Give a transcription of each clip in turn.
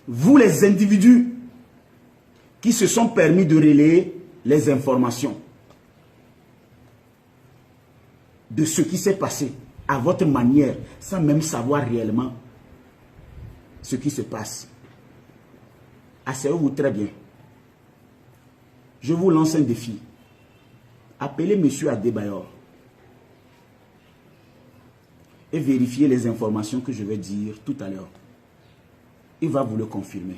vous les individus qui se sont permis de relayer les informations de ce qui s'est passé à votre manière, sans même savoir réellement ce qui se passe. Asseyez-vous très bien. Je vous lance un défi. Appelez M. Adebayor et vérifiez les informations que je vais dire tout à l'heure. Il va vous le confirmer.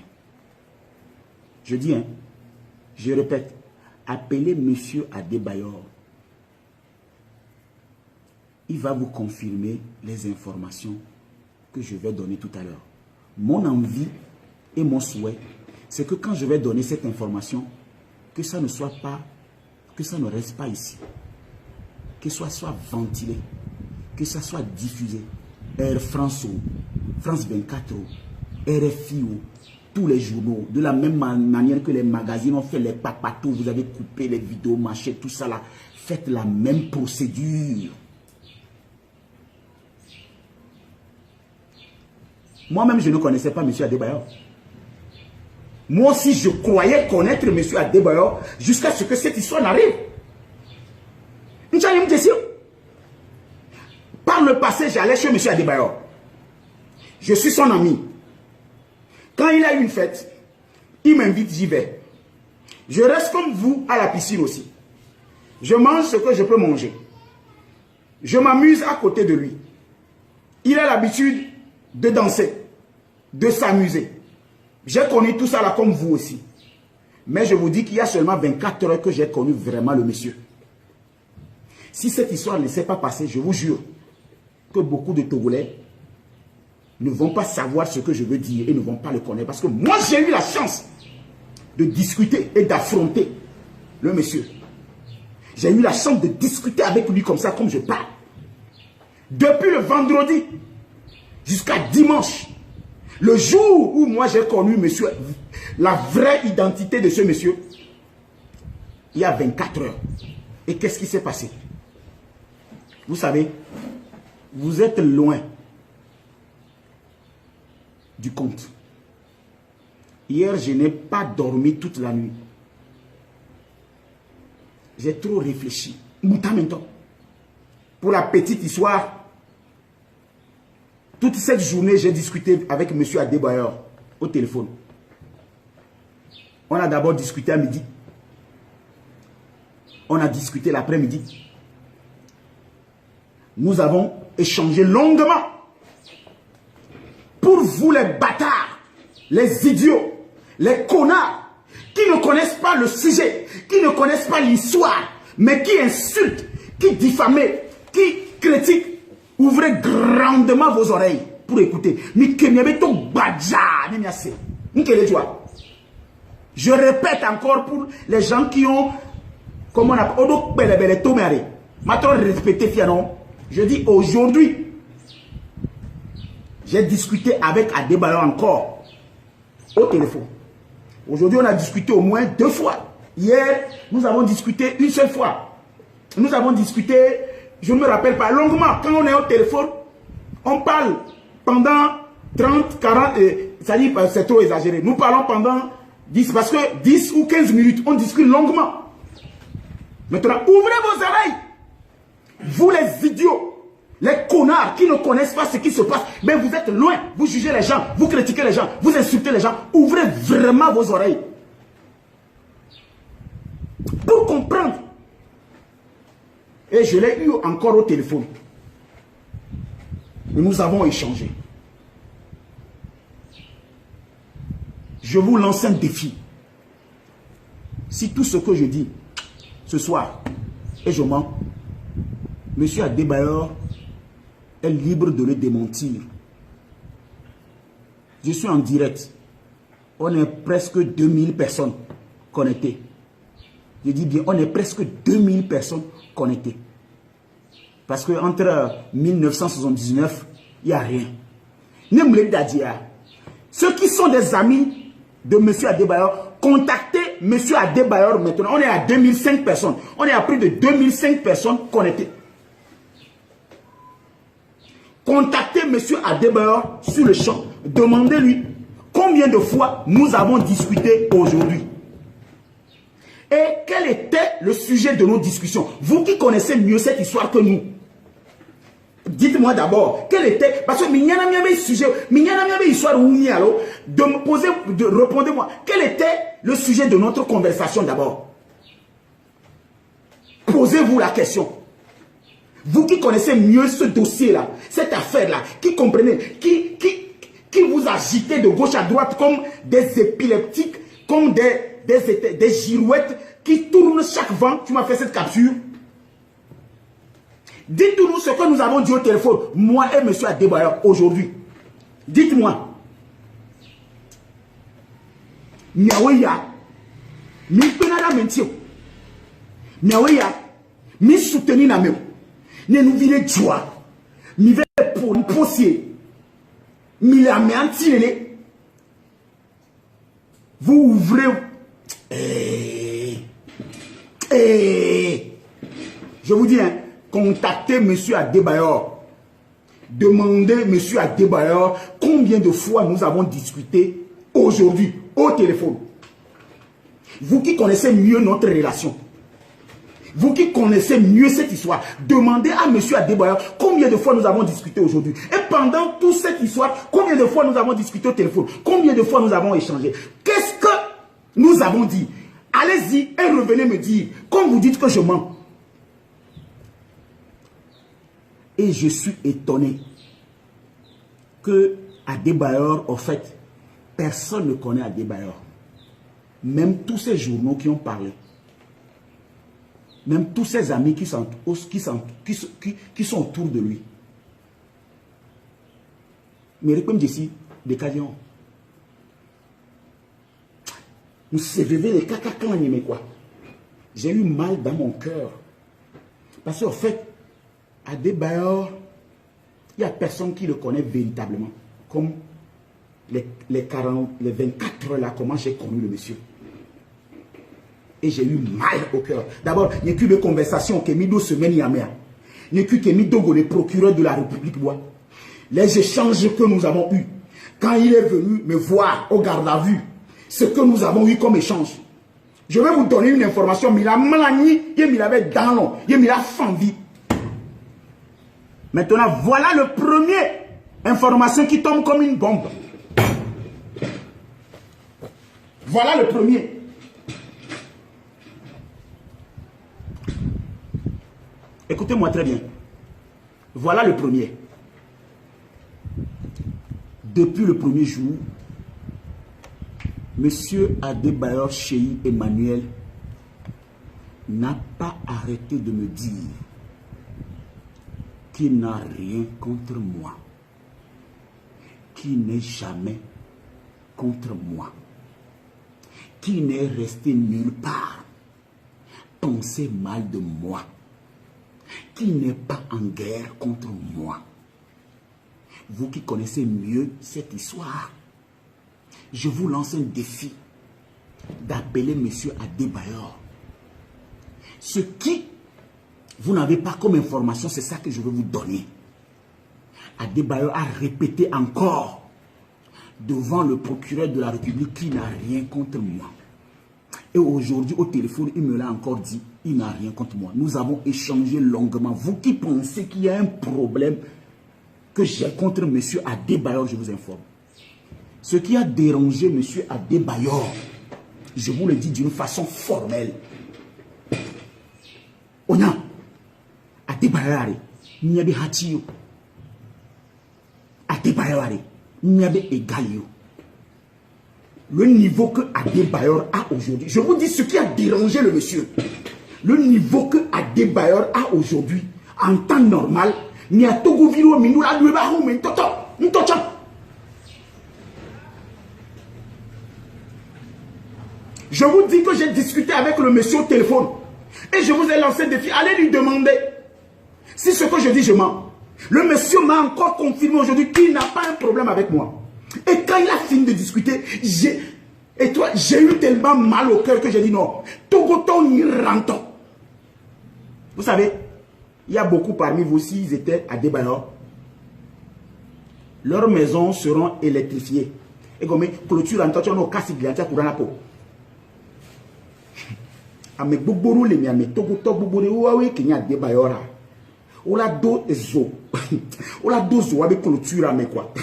Je dis, je répète, appelez M. Adebayor. Il va vous confirmer les informations que je vais donner tout à l'heure. Mon envie et mon souhait, c'est que quand je vais donner cette information, que ça ne soit pas, que ça ne reste pas ici. Que ça soit ventilé, que ça soit diffusé. Air France, France 24, RFI, tous les journaux, de la même manière que les magazines ont fait les papatous, vous avez coupé les vidéos, machin, tout ça là. Faites la même procédure. Moi-même, je ne connaissais pas M. Adebayor. Moi aussi, je croyais connaître M. Adebayor jusqu'à ce que cette histoire n'arrive. Par le passé, j'allais chez M. Adebayor. Je suis son ami. Quand il a une fête, il m'invite, j'y vais. Je reste comme vous à la piscine aussi. Je mange ce que je peux manger. Je m'amuse à côté de lui. Il a l'habitude de danser, de s'amuser. J'ai connu tout ça là comme vous aussi. Mais je vous dis qu'il y a seulement 24 heures que j'ai connu vraiment le monsieur. Si cette histoire ne s'est pas passée, je vous jure que beaucoup de Togolais ne vont pas savoir ce que je veux dire et ne vont pas le connaître. Parce que moi, j'ai eu la chance de discuter et d'affronter le monsieur. J'ai eu la chance de discuter avec lui comme ça, comme je parle. Depuis le vendredi jusqu'à dimanche, le jour où moi j'ai connu monsieur, la vraie identité de ce monsieur, il y a 24 heures. Et qu'est-ce qui s'est passé? Vous savez, vous êtes loin du compte. Hier, je n'ai pas dormi toute la nuit. J'ai trop réfléchi. Pour la petite histoire, toute cette journée, j'ai discuté avec M. Adebayor au téléphone. On a d'abord discuté à midi. On a discuté l'après-midi. Nous avons échangé longuement. Pour vous les bâtards, les idiots, les connards, qui ne connaissent pas le sujet, qui ne connaissent pas l'histoire, mais qui insultent, qui diffament, qui critiquent, ouvrez grandement vos oreilles pour écouter. Je répète encore pour les gens qui ont, comment on appelle, je dis aujourd'hui, j'ai discuté avec Adebayor encore au téléphone. Aujourd'hui, on a discuté au moins 2 fois. Hier, nous avons discuté une seule fois. Nous avons discuté, je ne me rappelle pas, longuement. Quand on est au téléphone, on parle pendant 30, 40, ça dit c'est trop exagéré. Nous parlons pendant 10, parce que 10 ou 15 minutes, on discute longuement. Maintenant, ouvrez vos oreilles. Vous les idiots, les connards qui ne connaissent pas ce qui se passe, mais vous êtes loin, vous jugez les gens, vous critiquez les gens, vous insultez les gens. Ouvrez vraiment vos oreilles pour comprendre. Et je l'ai eu encore au téléphone. Et nous avons échangé. Je vous lance un défi. Si tout ce que je dis ce soir, et je mens, M. Adebayor est libre de le démentir. Je suis en direct. On est presque 2000 personnes connectées. Je dis bien, on est presque 2000 personnes connectées. Parce qu'entre 1979, il n'y a rien. Ceux qui sont des amis de M. Adebayor, contactez M. Adebayor maintenant. On est à 2005 personnes. On est à plus de 2005 personnes connectées. Contactez M. Adebayor sur le champ. Demandez-lui qu'on combien de fois nous avons discuté aujourd'hui? Et quel était le sujet de nos discussions? Vous qui connaissez mieux cette histoire que nous, dites-moi d'abord, quel était, parce que mignana miabe sujet, mignana miabe histoire ou ni alors, de me poser, de répondez-moi, quel était le sujet de notre conversation d'abord? Posez-vous la question. Vous qui connaissez mieux ce dossier-là, cette affaire-là, qui comprenez, qui vous agitez de gauche à droite comme des épileptiques, comme des girouettes qui tournent chaque vent. Tu m'as fait cette capture. Dites-nous ce que nous avons dit au téléphone, moi et M. Adebayor, aujourd'hui. Dites-moi. Miaweya, mi penada mentio. Miaweya, mi soutenir na meu. Ne nous vire joie. Mi ve pour nous posier. Mi la menti. Vous ouvrez. Je vous dis, hein, contactez M. Adebayor. Demandez M. Adebayor combien de fois nous avons discuté aujourd'hui au téléphone. Vous qui connaissez mieux notre relation, vous qui connaissez mieux cette histoire, demandez à M. Adebayor combien de fois nous avons discuté aujourd'hui. Et pendant toute cette histoire, combien de fois nous avons discuté au téléphone, combien de fois nous avons échangé. Qu'est-ce que nous avons dit? Allez-y et revenez me dire, comme vous dites que je mens. Et je suis étonné que Adebayor, en fait, personne ne connaît Adebayor. Même tous ces journaux qui ont parlé. Même tous ses amis qui sont autour de lui. Mais comme d'ici, des cadions. Nous s'est réveillé les caca-clans, mais quoi. J'ai eu mal dans mon cœur. Parce qu'en fait, Adebayor, il n'y a personne qui le connaît véritablement. Comme les 24 heures là, comment j'ai connu le monsieur. Et j'ai eu mal au cœur. D'abord, il n'y a eu des conversations qui mis 2 semaines il y a mer. Il n'y a eu que Midogo, le procureur de la République. Les échanges que nous avons eus. Quand il est venu me voir au garde à vue, ce que nous avons eu comme échange. Je vais vous donner une information. Mais la maladie, il avait dans l'eau. Il a fendu. Maintenant, voilà le premier information qui tombe comme une bombe. Voilà le premier. Écoutez-moi très bien. Voilà le premier. Depuis le premier jour, Monsieur Adebayor Cheyi Emmanuel n'a pas arrêté de me dire qu'il n'a rien contre moi, qu'il n'est jamais contre moi, qu'il n'est resté nulle part, penser mal de moi, qu'il n'est pas en guerre contre moi. Vous qui connaissez mieux cette histoire, je vous lance un défi d'appeler M. Adebayor. Ce qui vous n'avez pas comme information, c'est ça que je vais vous donner. Adebayor a répété encore devant le procureur de la République qu'il n'a rien contre moi. Et aujourd'hui, au téléphone, il me l'a encore dit, il n'a rien contre moi. Nous avons échangé longuement. Vous qui pensez qu'il y a un problème que j'ai contre M. Adebayor, je vous informe. Ce qui a dérangé M. Adebayor, je vous le dis d'une façon formelle. Onya, Adebayor, Nyabe Hatiyo. Adebayor, Nyabe Egalio. Le niveau que Adebayor a aujourd'hui, je vous dis ce qui a dérangé le monsieur. Le niveau que Adebayor a aujourd'hui, en temps normal, ni a Togo Viro Minula Dueba Houmen Toto, Ntocho. Je vous dis que j'ai discuté avec le monsieur au téléphone. Et je vous ai lancé le défi. Allez lui demander si ce que je dis, je mens. Le monsieur m'a encore confirmé aujourd'hui qu'il n'a pas un problème avec moi. Et quand il a fini de discuter, j'ai eu tellement mal au cœur que j'ai dit non. Togoton ni rentre. Vous savez, il y a beaucoup parmi vous, s'ils étaient à Adebayor, leurs maisons seront électrifiées. Et comme clôture en touchant nos casses de pour la peau. Ame boboru le mi ame togo to boboru wawe kenya de bayora. Ola do zo. Ola do zo avec clôture ame quoi.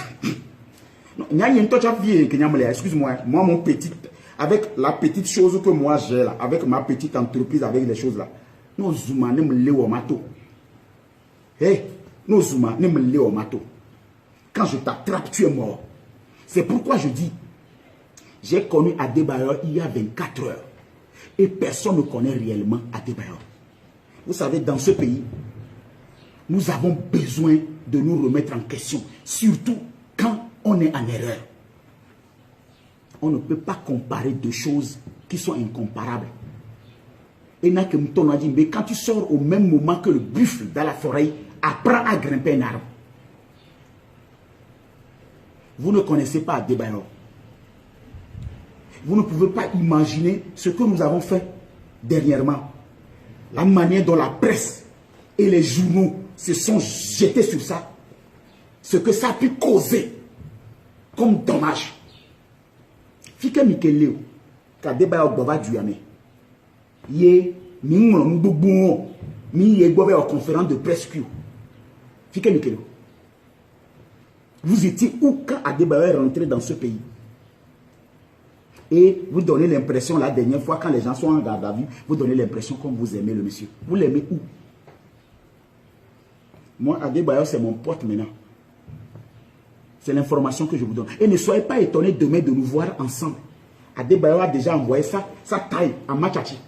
Non, il y a une touche à vie kenya me excuse-moi, moi mon petit avec la petite chose que moi j'ai là, avec ma petite entreprise avec les choses là. Nous zuma ne me lewo mato. Hey, nous zuma ne me lewo mato. Quand je t'attrape, tu es mort. C'est pourquoi je dis, j'ai connu Adebayor il y a 24 heures. Et personne ne connaît réellement Adebayor. Vous savez, dans ce pays, nous avons besoin de nous remettre en question. Surtout quand on est en erreur. On ne peut pas comparer deux choses qui sont incomparables. Et Nakemton a dit, mais quand tu sors au même moment que le buffle dans la forêt, apprends à grimper un arbre. Vous ne connaissez pas Adebayor. Vous ne pouvez pas imaginer ce que nous avons fait dernièrement. La manière dont la presse et les journaux se sont jetés sur ça. Ce que ça a pu causer comme dommage. Fika Mikeleo, qu'Adebayor Bova Duyame. Yé, Mingolon Boubou, Mi Yé Bova en conférence de presse. Fika Mikeleo. Vous étiez où quand Adebayor est rentré dans ce pays? Et vous donnez l'impression, la dernière fois, quand les gens sont en garde à vue, vous donnez l'impression comme vous aimez le monsieur. Vous l'aimez où? Moi, Adebayor, c'est mon pote maintenant. C'est l'information que je vous donne. Et ne soyez pas étonnés demain de nous voir ensemble. Adebayor a déjà envoyé sa taille à Machachi.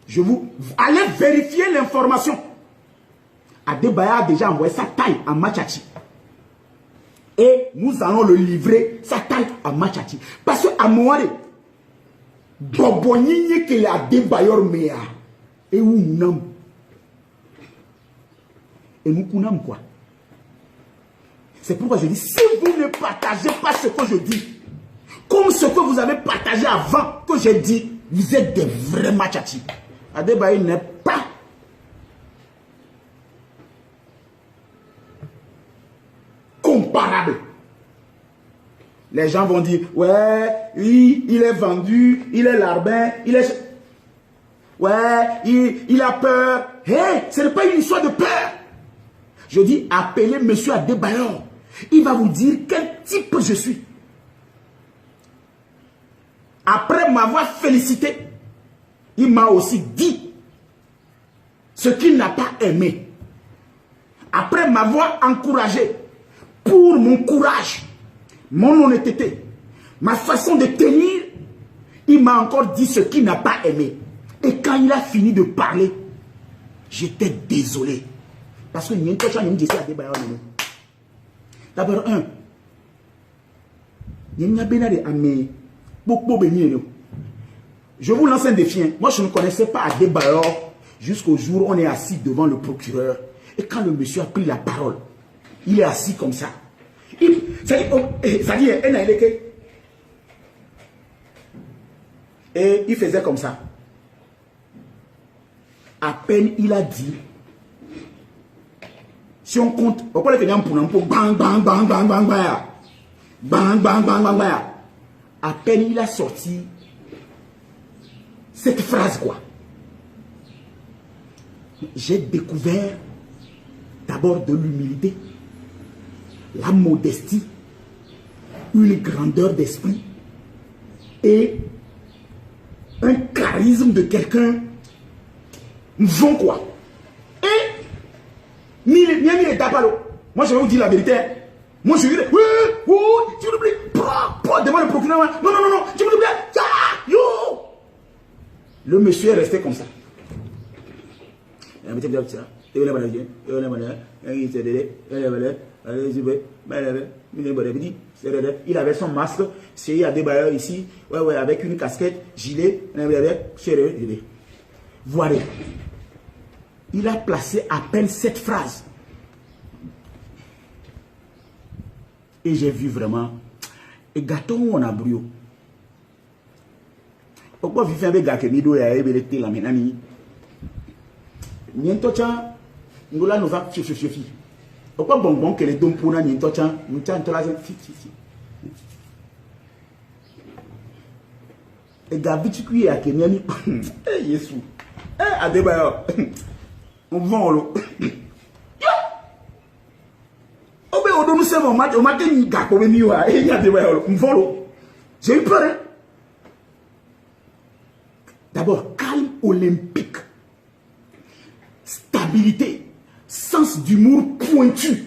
Je vous... Allez vérifier l'information. Adebayor a déjà envoyé sa taille à Machachi. Et nous allons le livrer, sa taille à Machachi. Parce qu'à Moare, Bobonini que la Adebayor mea. Et où nous n'avons. Et nous connaissons quoi? C'est pourquoi je dis, si vous ne partagez pas ce que je dis, comme ce que vous avez partagé avant que j'ai dit, vous êtes des vrais Machachi. Adebayor n'est pas comparable. Les gens vont dire, ouais, oui, il est vendu, il est larbin, il est... Ouais, il a peur. Hé, ce n'est pas une histoire de peur. Je dis, appelez monsieur Adebayor. Il va vous dire quel type je suis. Après m'avoir félicité, il m'a aussi dit ce qu'il n'a pas aimé. Après m'avoir encouragé pour mon courage, mon honnêteté, ma façon de tenir, il m'a encore dit ce qu'il n'a pas aimé. Et quand il a fini de parler, j'étais désolé. Parce que d'abord, je vous lance un défi. Moi, je ne connaissais pas Adebayor jusqu'au jour où on est assis devant le procureur. Et quand le monsieur a pris la parole, il est assis comme ça. Et il faisait comme ça. À peine il a dit, si on compte, pourquoi les gens pour bang bang bang bang bang bang bang bang bang bang bang. À peine il a sorti cette phrase quoi. J'ai découvert d'abord de l'humilité, la modestie, une grandeur d'esprit et un charisme de quelqu'un vont quoi. Et moi je vais vous dire la vérité. Moi je dirais oui, oui, tu m'oublies, devant le procureur. Non, non, non, non, tu m'oublies. Yo. Le monsieur est resté comme ça. Il avait son masque, c'est Adebayor ici, ouais, avec une casquette, gilet, voilà. Il a placé à peine cette phrase. Et j'ai vu vraiment. Et gâteau, on a brouillé. Pourquoi vous faites avec Gakemido et Aébélé la ménani? Nientocha, nous là nous avons pourquoi bonbon que les dons pour Nientocha, nous t'en si. Et Gavitu qui est à Kenyami. Eh, Yesu. Eh, Adebayor. On vend l'eau. Oh, mais on nous sait mon match. On m'a dit, Gapo, mais mieux. Eh, Adebayor. On vend l'eau. J'ai eu peur. Hein? D'abord, calme olympique. Stabilité. Sens d'humour pointu.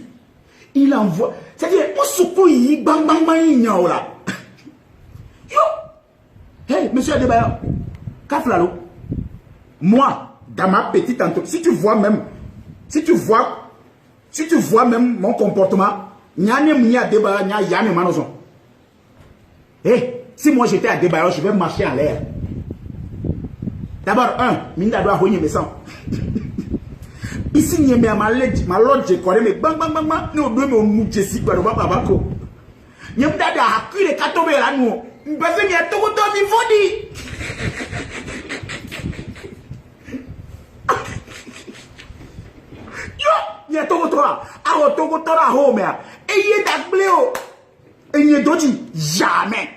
Il envoie. C'est-à-dire, on se couille, bang, bang, bang, là. Yo! Hey, monsieur Adebayor, Kaflalo, moi, dans ma petite entreprise, si tu vois même mon comportement, hey, si moi j'étais à Adebayor, je vais marcher en l'air. D'abord, Minda doit rogner mes sangs. Ici, il y a ma lodge, je connais, mais bang, bang, bang, bang, nous, nous, nous, Jessie, quoi, nous, papa, quoi. Il y a peut-être à cuire les cartons, là, nous. Parce qu'il y a tout le temps, il faut dire. Yo, il y a tout le temps, à tout le temps, à home, et il y a d'abléo, et il y a d'autres, jamais.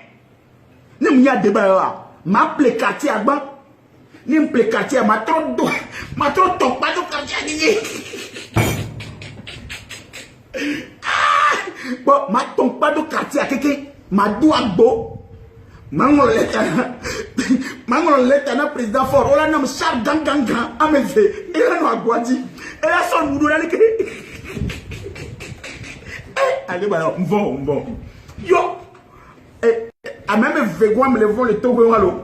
Nous, il y a des barres, ma plécatie à bas. Ni plécatie à ma trop d'eau, ma trop top, pas de quartier. Bon, ma tombe pas de quartier à quelqu'un, ma doua beau. Mango l'éternel président fort. On a nommé Charles Gang. À mes yeux. Et là, nous avons dit. Et là, son boudou, là, allez, bah, on va. Yo. A même fait quoi, me le vont le togo, allô.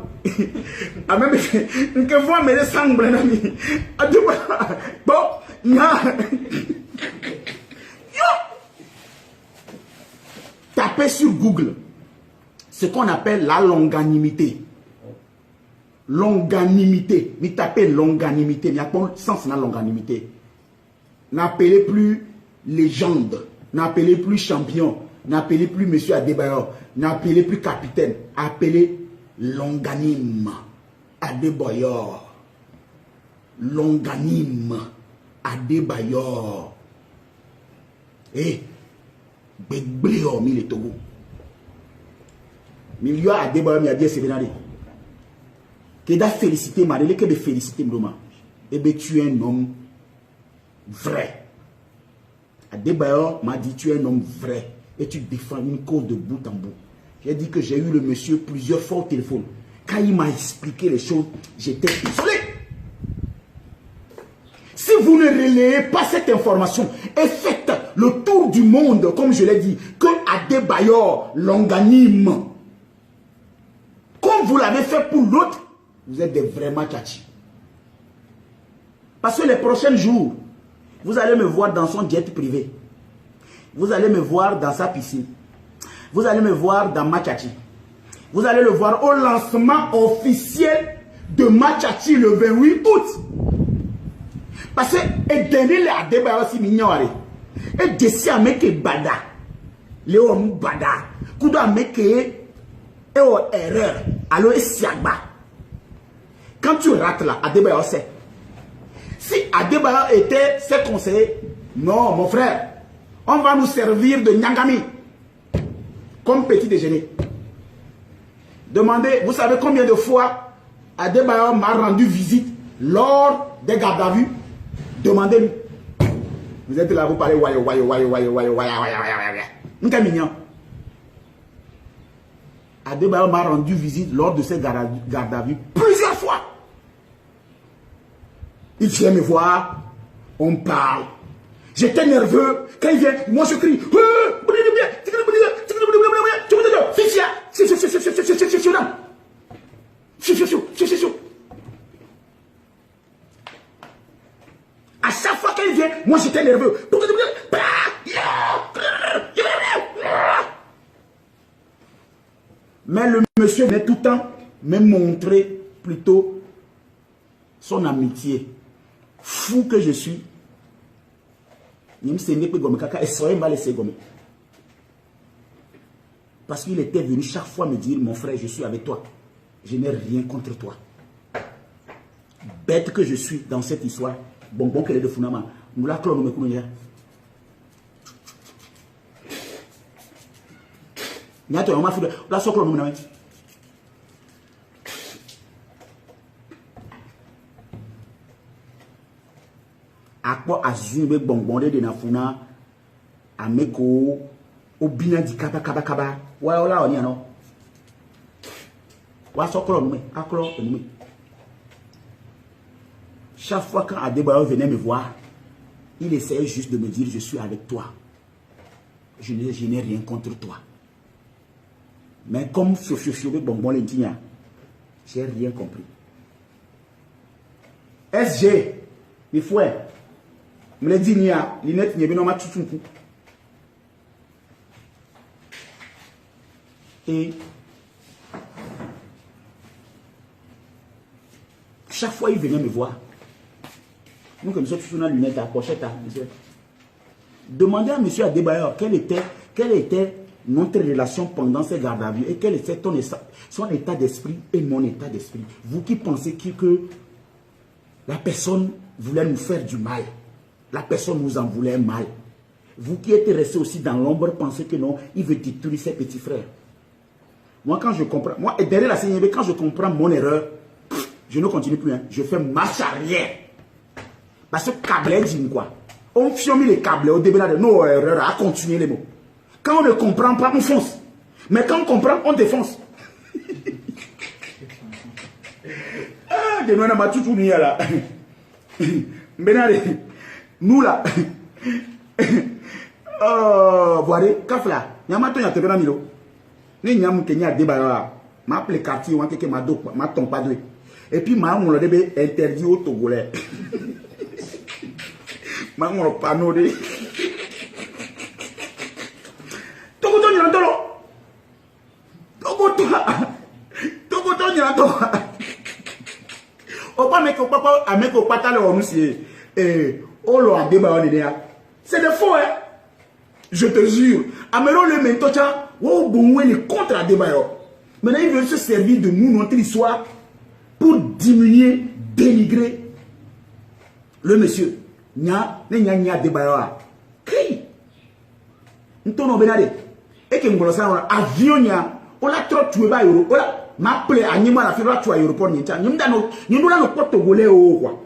A même fait. Que voit, me le sang, blé, bon, ya. Yo. Tapez sur Google ce qu'on appelle la longanimité. Longanimité. Mais tapez longanimité. Il n'y a pas de sens dans la longanimité. N'appelez plus légende. N'appelez plus champion. N'appelez plus monsieur Adebayor. N'appelez plus capitaine. Appelez longanime. Adebayor. Longanime. Adebayor. Eh. Béglé hormis le Togo. Mais il y a des barres, il y a des sévénarés. Que de féliciter, Marie, que de féliciter, Mdoma. Eh bien, tu es un homme vrai. Adebayor m'a dit, tu es un homme vrai. Et tu défends une cause de bout en bout. J'ai dit que j'ai eu le monsieur plusieurs fois au téléphone. Quand il m'a expliqué les choses, j'étais désolé. Si vous ne relayez pas cette information et faites le tour du monde, comme je l'ai dit, que Adebayor longanime, comme vous l'avez fait pour l'autre, vous êtes des vrais machachi. Parce que les prochains jours, vous allez me voir dans son jet privé. Vous allez me voir dans sa piscine. Vous allez me voir dans Machachi. Vous allez le voir au lancement officiel de Machachi le 28 août. Parce que et dernier a débat aussi mignon. Et d'ici à meke bada. Léo bada. Kudo à meke erreur. Alors et siagba. Quand tu rates là, Adebayor sait. Si Adebayor était ses conseillers, non mon frère, on va nous servir de Nyangami comme petit déjeuner. Demandez, vous savez combien de fois Adebayor m'a rendu visite lors des gardes à vue? Demandez-lui. Vous êtes là, vous parlez mignon. Adebayor m'a rendu visite lors de ces gardes à vue plusieurs fois. Il vient me voir, on parle. J'étais nerveux. Quand il vient, moi je crie. À chaque fois qu'il vient, moi j'étais nerveux. Mais le monsieur venait tout le temps me montrer plutôt son amitié. Fou que je suis. Parce qu'il était venu chaque fois me dire, mon frère, je suis avec toi. Je n'ai rien contre toi. Bête que je suis dans cette histoire. Bonbon qu'elle est de Funama. Nous la clone, nous me Akpo azumbe bonbonde de nafuna. Ameko. Obina di kaba kaba kaba. Wala on y a non. Wa sokolo nous aklo nous. Chaque fois quand Adebayor venait me voir, il essayait juste de me dire je suis avec toi. Je n'ai rien contre toi. Mais comme Fiofio bonbon lentigna, j'ai rien compris. SG, il faut me le dit nia, l'inette n'y a pas tout coup. Et chaque fois il venait me voir. Nous comme ça, tu as une lunette à pochette, monsieur. Demandez à monsieur Adebayor quelle était notre relation pendant ces gardes à vue et quel était son état d'esprit et mon état d'esprit. Vous qui pensez que la personne voulait nous faire du mal, la personne nous en voulait mal. Vous qui êtes restés aussi dans l'ombre, pensez que non, il veut détruire ses petits frères. Moi, quand je comprends, moi, et derrière la CNB, quand je comprends mon erreur, je ne continue plus. Hein, je fais marche arrière. Parce que câble dit quoi? On fiome les câbles au début de nos erreurs à continuer les mots. Quand on ne comprend pas, on fonce. Mais quand on comprend, on défonce. Ah, de nous, on a tout tourné là. Nous là. Oh, voilà, Kafla. Nyamato ya tebera milo. Ni nyam Kenya Adebayor. M'a appelé quartier, on a ma tombe pas de. Et puis, on l'a interdit aux Togolais. Je ne sais pas. C'est des faux, hein? Je te jure. Amelo le mentocha, oh bon, il est contre Adebayor. Maintenant, il veut se servir de nous, notre histoire, pour diminuer, dénigrer le monsieur. Nya Adebayor. Qui? Ntono benade. Et que ngolosa avion nya. Ola trop tué ba euro. Ola m'appelé anima la fibre tué aéroport nyencha. Nyumda no poto golé o quoi.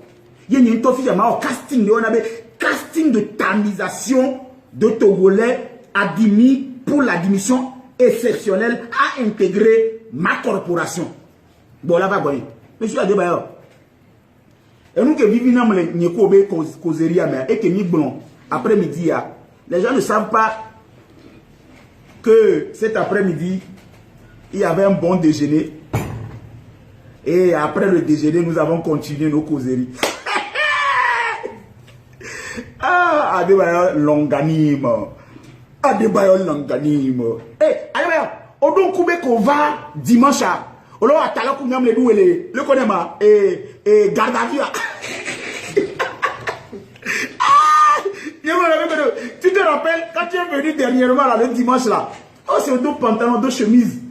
Ye nyento fi ma o casting de on avait casting de tamisation de Togolais admis pour l'admission exceptionnelle à intégrer ma corporation. Bon là va bon. Monsieur Adebayor. Et nous qui vivons dans les causeries et que nous après-midi, les gens ne savent pas que cet après-midi, il y avait un bon déjeuner. Et après le déjeuner, nous avons continué nos causeries. Ah, Adebayor longanime. Adebayor longanime. Eh, Adebayor, on doit couper qu'on va dimanche. On a talent qu'on aime les doués, le connaît ma et garde à vue. Tu te rappelles quand tu es venu dernièrement là, le dimanche là, oh c'est deux pantalons, deux chemises,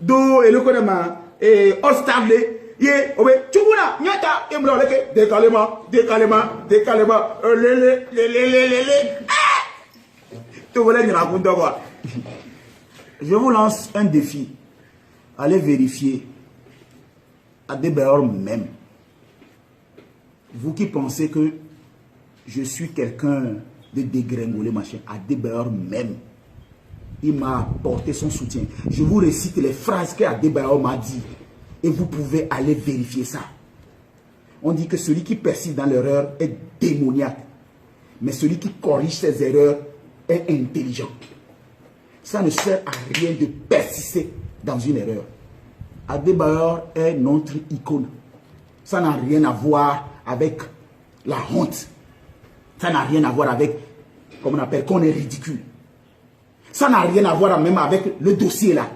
deux et le connaît ma et au stable, yé, oh mais tu vois là, nyata, et me l'a décalement, tu voulais me raconter quoi? Je vous lance un défi. Allez vérifier Adebayor même. Vous qui pensez que je suis quelqu'un de dégringolé, machin, Adebayor même, il m'a apporté son soutien. Je vous récite les phrases qu'Adebayor m'a dit et vous pouvez aller vérifier ça. On dit que celui qui persiste dans l'erreur est démoniaque, mais celui qui corrige ses erreurs est intelligent. Ça ne sert à rien de persister dans une erreur. Adebayor est notre icône. Ça n'a rien à voir avec la honte. Ça n'a rien à voir avec, comme on appelle, qu'on est ridicule. Ça n'a rien à voir même avec le dossier là.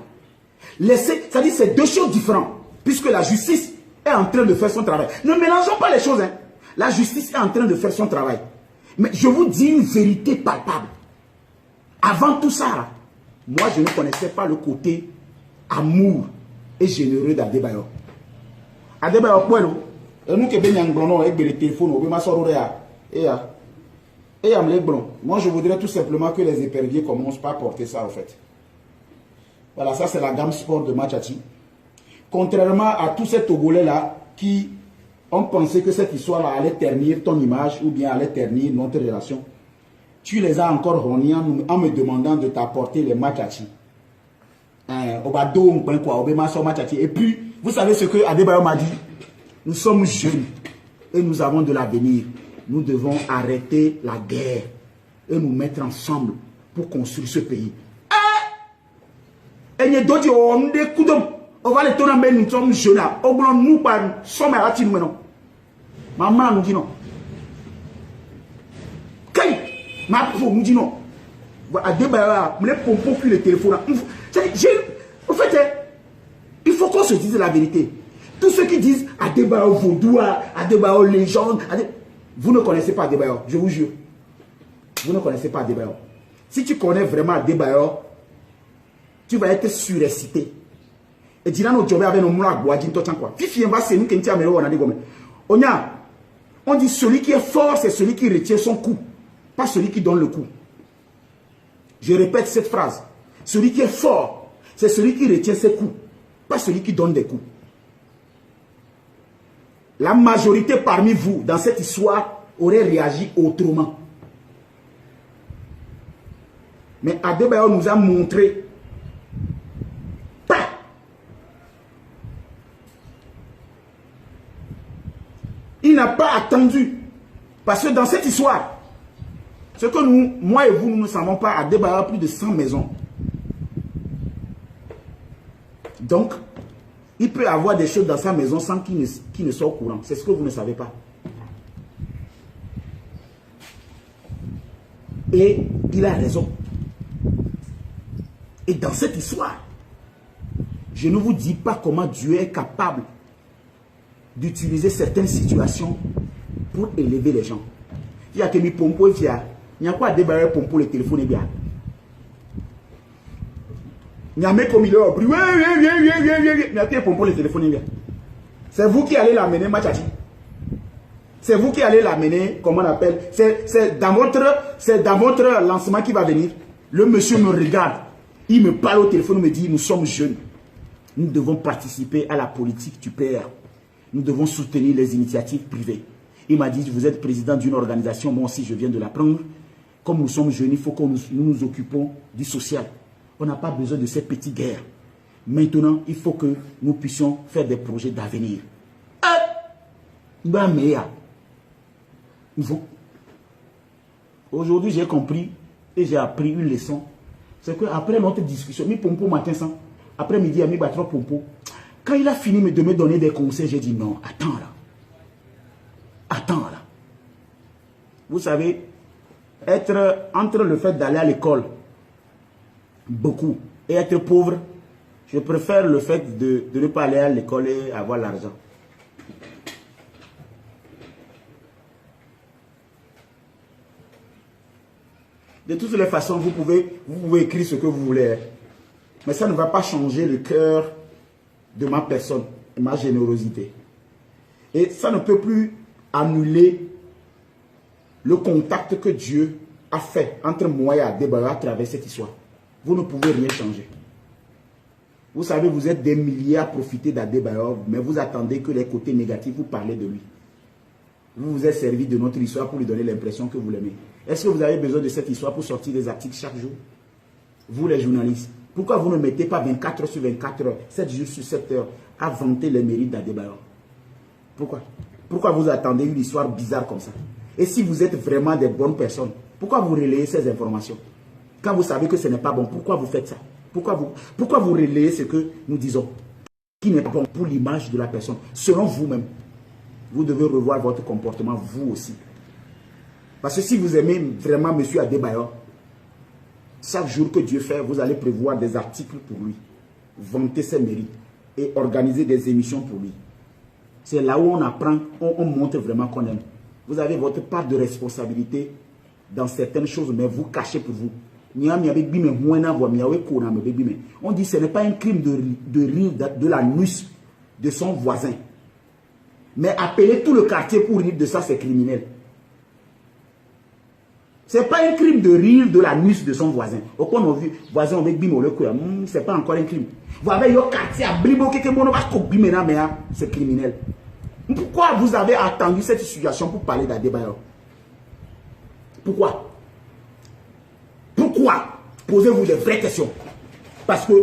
Ça dit c'est deux choses différentes. Puisque la justice est en train de faire son travail. Ne mélangeons pas les choses. Hein. La justice est en train de faire son travail. Mais je vous dis une vérité palpable. Avant tout ça, moi je ne connaissais pas le côté amour et généreux d'Adebayor. Adebayor, et nous qui sommes avec le téléphone, moi je voudrais tout simplement que les éperviers commencent par porter ça en fait. Voilà, ça c'est la gamme sport de Machachi. Contrairement à tous ces Togolais là qui On pensait que cette histoire-là allait ternir ton image ou bien allait ternir notre relation. Tu les as encore reniés en me demandant de t'apporter les machachi. Et puis, vous savez ce que Adebayo m'a dit? Nous sommes jeunes et nous avons de l'avenir. Nous devons arrêter la guerre et nous mettre ensemble pour construire ce pays. Et on va les tourner, nous sommes jeunes. Nous sommes à la maintenant. Maman nous dit non. Ma pauvre nous dit non. Adebayo, les pompons puis le téléphone. En fait, il faut qu'on se dise la vérité. Tous ceux qui disent Adebayo vaudou, Adebayo légende, vous ne connaissez pas Adebayo, je vous jure. Vous ne connaissez pas Adebayo. Si tu connais vraiment Adebayo, tu vas être surexcité. Et dis nous job avec nos moulins à boire, dis-toi quoi. Fifi, on va se nous qui nous amène au Nadi. On dit celui qui est fort, c'est celui qui retient son coup, pas celui qui donne le coup. Je répète cette phrase. Celui qui est fort, c'est celui qui retient ses coups, pas celui qui donne des coups. La majorité parmi vous, dans cette histoire, aurait réagi autrement. Mais Adebayo nous a montré pas. Il n'a pas attendu. Parce que dans cette histoire, ce que nous, moi et vous, nous ne savons pas, Adebayo a plus de 100 maisons. Donc, il peut avoir des choses dans sa maison sans qu'il ne soit au courant. C'est ce que vous ne savez pas. Et il a raison. Et dans cette histoire, je ne vous dis pas comment Dieu est capable d'utiliser certaines situations pour élever les gens. Il y a que mes pompos, il y a quoi débarrasser pompo le téléphone est bien. Il y a mes comme il est au bruit. Le téléphone est bien. C'est vous qui allez l'amener, Machachi. C'est vous qui allez l'amener, comment on appelle. C'est dans votre lancement qui va venir. Le monsieur me regarde. Il me parle au téléphone, il me dit, nous sommes jeunes. Nous devons participer à la politique du PR. Nous devons soutenir les initiatives privées. Il m'a dit, vous êtes président d'une organisation, moi aussi je viens de l'apprendre. Comme nous sommes jeunes, il faut que nous occupons du social. On n'a pas besoin de ces petites guerres. Maintenant, il faut que nous puissions faire des projets d'avenir. Aujourd'hui, j'ai compris et j'ai appris une leçon. C'est qu'après notre discussion, mi pompo matin sans, après midi, mi battre pompo. Quand il a fini de me donner des conseils, j'ai dit non, attends là. Attends là. Vous savez, être entre le fait d'aller à l'école, beaucoup, et être pauvre, je préfère le fait de ne pas aller à l'école et avoir l'argent. De toutes les façons, vous pouvez écrire ce que vous voulez. Mais ça ne va pas changer le cœur de ma personne, de ma générosité. Et ça ne peut plus annuler le contact que Dieu a fait entre moi et Adebayo à travers cette histoire. Vous ne pouvez rien changer. Vous savez, vous êtes des milliers à profiter d'Adebayo, mais vous attendez que les côtés négatifs, vous parlez de lui. Vous vous êtes servi de notre histoire pour lui donner l'impression que vous l'aimez. Est-ce que vous avez besoin de cette histoire pour sortir des articles chaque jour? Vous les journalistes, pourquoi vous ne mettez pas 24 heures sur 24 heures, 7 jours sur 7 heures à vanter les mérites d'Adebayo? Pourquoi? Pourquoi vous attendez une histoire bizarre comme ça? Et si vous êtes vraiment des bonnes personnes, pourquoi vous relayez ces informations? Quand vous savez que ce n'est pas bon, pourquoi vous faites ça? Pourquoi vous relayez ce que nous disons qui n'est pas bon pour l'image de la personne? Selon vous-même, vous devez revoir votre comportement, vous aussi. Parce que si vous aimez vraiment M. Adebayo, chaque jour que Dieu fait, vous allez prévoir des articles pour lui, vanter ses mérites et organiser des émissions pour lui. C'est là où on apprend, on montre vraiment qu'on aime. Vous avez votre part de responsabilité dans certaines choses, mais vous cachez pour vous. On dit que ce n'est pas un crime de rire de la nuit de son voisin. Mais appeler tout le quartier pour rire de ça, c'est criminel. Ce n'est pas un crime de rire de la nuit de son voisin. Au point de vue, voisin, ce n'est pas encore un crime. Vous avez un quartier à Bribo, c'est criminel. Pourquoi vous avez attendu cette situation pour parler d'Adebayor? Pourquoi? Pourquoi? Posez-vous de vraies questions. Parce que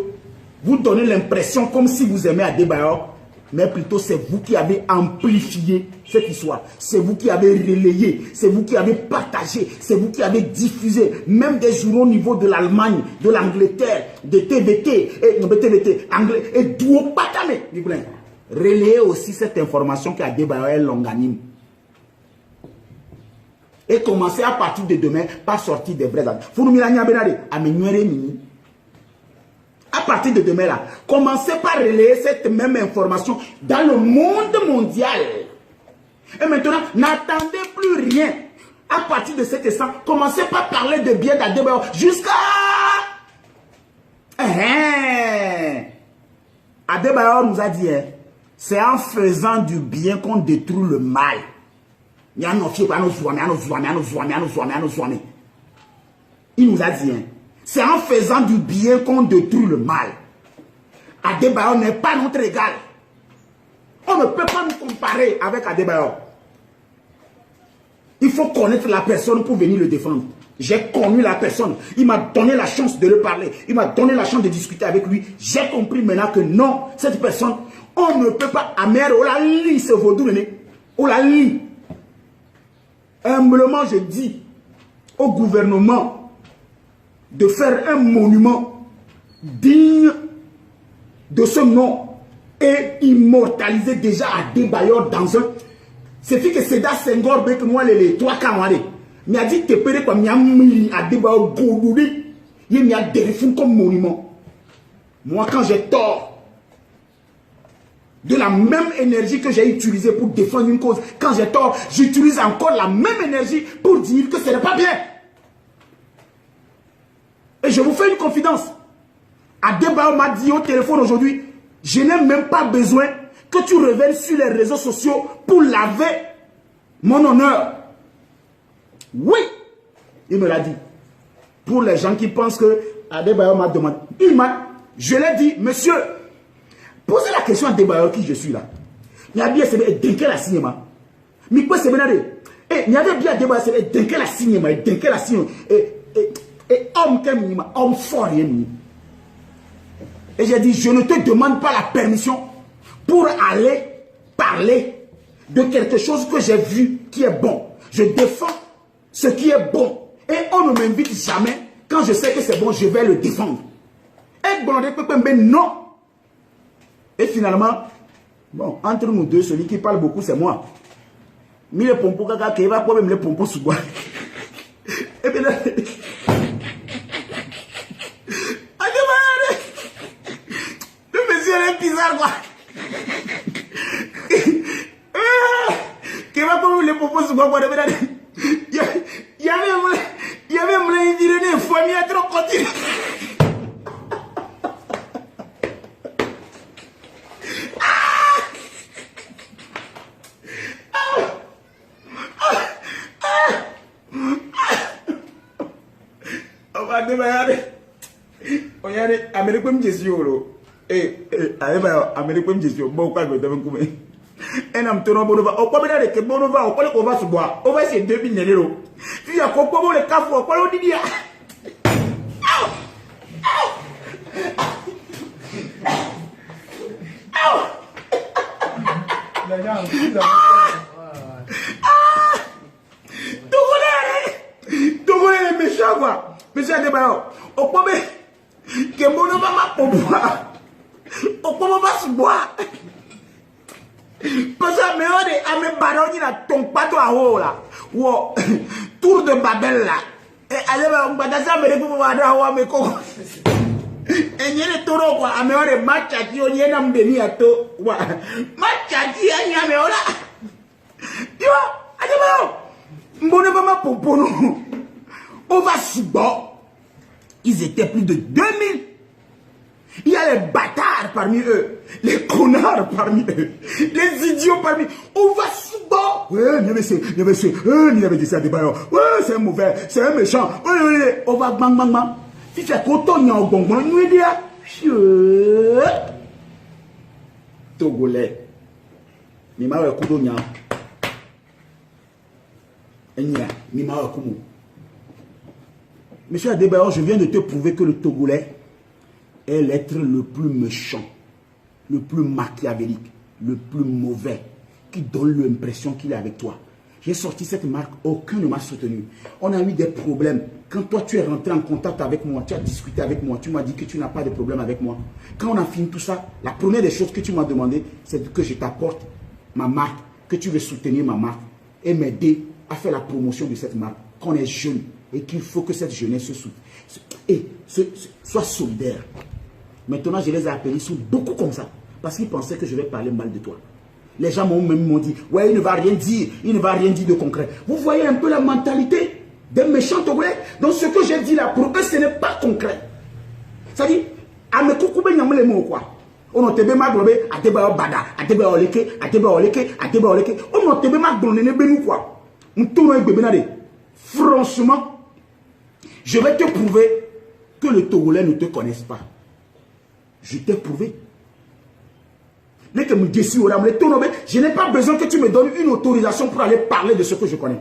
vous donnez l'impression comme si vous aimez Adebayor, mais plutôt c'est vous qui avez amplifié cette histoire. C'est vous qui avez relayé, c'est vous qui avez partagé, c'est vous qui avez diffusé, même des journaux au niveau de l'Allemagne, de l'Angleterre, de TVT, anglais, et d'où patame. Relayez aussi cette information qu'Adebayor est longanime. Et commencez à partir de demain par sortir des vrais actes. À partir de demain là, commencez par relayer cette même information dans le monde mondial. Et maintenant, n'attendez plus rien. À partir de cet instant, commencez par parler de bien d'Adebayor jusqu'à... Adebayor nous a dit, c'est en faisant du bien qu'on détruit le mal. Il nous a dit, c'est en faisant du bien qu'on détruit le mal. Adebayor n'est pas notre égal. On ne peut pas nous comparer avec Adebayor. Il faut connaître la personne pour venir le défendre. J'ai connu la personne. Il m'a donné la chance de le parler. Il m'a donné la chance de discuter avec lui. J'ai compris maintenant que non, cette personne, on ne peut pas... Amer, on la lit, ce vaudou, on la lit. Humblement, je dis au gouvernement de faire un monument digne de ce nom et immortaliser déjà Adebayor dans un... C'est fait que c'est dans Senghor, que moi, les trois camarades. Mais a dit que peut-être comme il y a mis Adebayor Goudouri, il y a des fonds comme monument. Moi, quand j'ai tort, de la même énergie que j'ai utilisée pour défendre une cause, quand j'ai tort, j'utilise encore la même énergie pour dire que ce n'est pas bien. Et je vous fais une confidence. Adebayor m'a dit au téléphone aujourd'hui, je n'ai même pas besoin que tu révèles sur les réseaux sociaux pour laver mon honneur. Oui, il me l'a dit. Pour les gens qui pensent que Adebayor m'a demandé, je l'ai dit, monsieur, posez la question à Adebayor qui je suis là. Il y a bien c'est la cinéma. Mais quoi c'est bien il y avait bien Adebayor c'est la cinéma, la cinéma. Et homme fort. Et j'ai dit, je ne te demande pas la permission pour aller parler de quelque chose que j'ai vu qui est bon. Je défends ce qui est bon. Et on ne m'invite jamais. Quand je sais que c'est bon, je vais le défendre. Et non. Et finalement, bon, entre nous deux, celui qui parle beaucoup, c'est moi. Mais le pompo kaka qui va pas même le pompo sous bois. Et bien là, le monsieur est bizarre quoi. Qui va pas même le pompo sous bois. Il y avait même une famille à trop continuer. Monsieur Adebayor, au point que mon va ma pouvoir, au point va se boire. Parce que mes barons n'a ton pato à haut là, ou tour de Babel là. Et Adebayor, on va d'assemblée pour voir à mes cons. Et il y a des taureaux quoi, à mes oreilles, matchati, on y a un béni à to. Matchati, il y a mes oreilles. Tu vois, Adebayor, mon va ma pouvoir. On va se boire. Ils étaient plus de 2000. Il y a les bâtards parmi eux, les connards parmi eux, les idiots parmi eux. On va se boire. Ouais, il avait dit ça à Adebayor. Ouais, c'est un mauvais, c'est un méchant. On va bang bang bang. Si tu as coton, il y a un bonbon, nous dit Togolais. Monsieur Adebayor, je viens de te prouver que le Togolais est l'être le plus méchant, le plus machiavélique, le plus mauvais, qui donne l'impression qu'il est avec toi. J'ai sorti cette marque, aucun ne m'a soutenu. On a eu des problèmes. Quand toi, tu es rentré en contact avec moi, tu as discuté avec moi, tu m'as dit que tu n'as pas de problème avec moi. Quand on a fini tout ça, la première des choses que tu m'as demandé, c'est que je t'apporte ma marque, que tu veux soutenir ma marque et m'aider à faire la promotion de cette marque. Qu'on est jeune et qu'il faut que cette jeunesse soit solidaire. Maintenant, je les ai appelés, ils sont beaucoup comme ça, parce qu'ils pensaient que je vais parler mal de toi. Les gens m'ont dit, ouais, il ne va rien dire, il ne va rien dire de concret. Vous voyez un peu la mentalité des méchants Togolais. Donc ce que j'ai dit là, pour eux, ce n'est pas concret. C'est-à-dire, à me couper les mots quoi. On a tebe ma globe, à teba bada, à teba oleke, à teba oleke, à teba oleke. On a tebe ma globe, ne quoi. On tourne avec bébé. Franchement, je vais te prouver que les Togolais ne te connaissent pas. Je t'ai prouvé. Je n'ai pas besoin que tu me donnes une autorisation pour aller parler de ce que je connais.